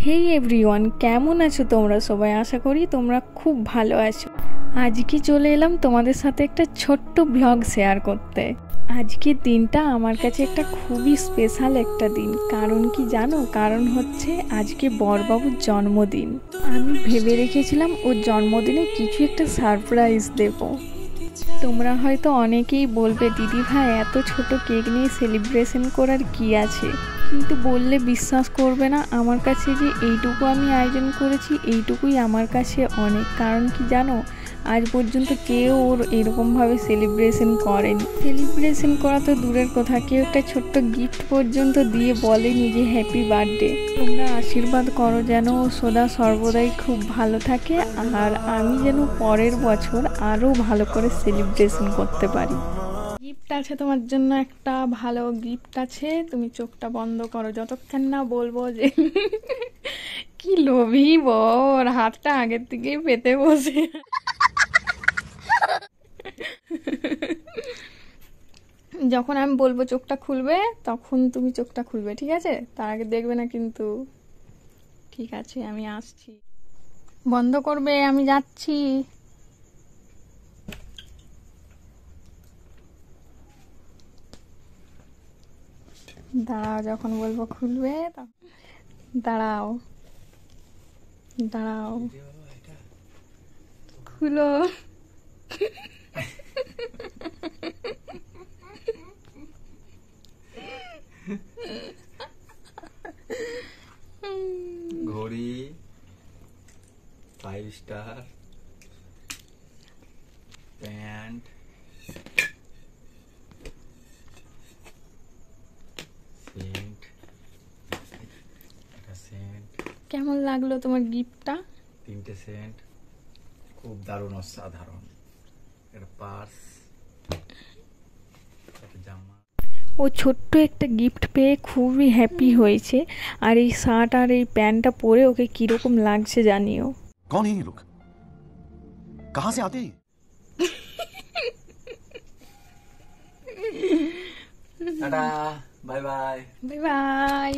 হেই everyone, কেমন আছো তোমরা সবাই? আশা করি তোমরা খুব ভালো আছো। আজকে চলে এলাম তোমাদের সাথে একটা ছোট্ট ব্লগ শেয়ার করতে। আজকের দিনটা আমার কাছে একটা খুবই স্পেশাল একটা দিন। কারণ কি জানো? কারণ হচ্ছে আজকে বরবাবুর জন্মদিন। আমি ভেবে রেখেছিলাম ওর জন্মদিনে কিছু একটা সারপ্রাইজ দেব। তোমরা হয়তো অনেকেই বলবে, দিদি ভাই এত ছোট কেক নিয়ে সেলিব্রেশন করার কি আছে? কিন্তু বললে বিশ্বাস করবে না, আমার কাছে যে এইটুকু আমি আয়োজন করেছি এইটুকুই আমার কাছে অনেক। কারণ কি জানো, আজ পর্যন্ত কেউ ওর এরকমভাবে সেলিব্রেশন করেনি। সেলিব্রেশন করা তো দূরের কথা, কেউ একটা ছোট্ট গিফট পর্যন্ত দিয়ে বলেনি যে হ্যাপি বার্থডে। তোমরা আশীর্বাদ করো যেন ও সদা সর্বদাই খুব ভালো থাকে, আর আমি যেন পরের বছর আরও ভালো করে সেলিব্রেশন করতে পারি। গিফট আছে তোমার জন্য, একটা ভালো গিফট আছে। তুমি চোখটা বন্ধ করো যতক্ষণ না বলবো যে কি লোভী বর, হাতটা আগের থেকেই পেতে বসে। যখন আমি বলবো চোখটা খুলবে তখন তুমি চোখটা খুলবে, ঠিক আছে? তার আগে দেখবে না কিন্তু। ঠিক আছে, আমি আসছি। বন্ধ করবে, আমি যাচ্ছি। দাঁড়াও, যখন বলবো খুলবে দাঁড়াও দাঁড়াও, খুলো। ঘড়ি 5 স্টার প্যান্ট সেন্ট, একটা সেন্ট। কেমন লাগলো তোমার গিফটটা? 3টে সেন্ট, খুব দারুণ অসাধারণ। একটা পার্স, একটা জামা। ও ছোট্ট একটা গিফট পেয়ে খুবই হ্যাপি হয়েছে। আর এই শার্ট আর এই প্যান্টটা পরে ওকে কিরকম লাগছে জানিও। कौन है ये लोग? कहां से आते हैं? Tata, bye bye. Bye bye.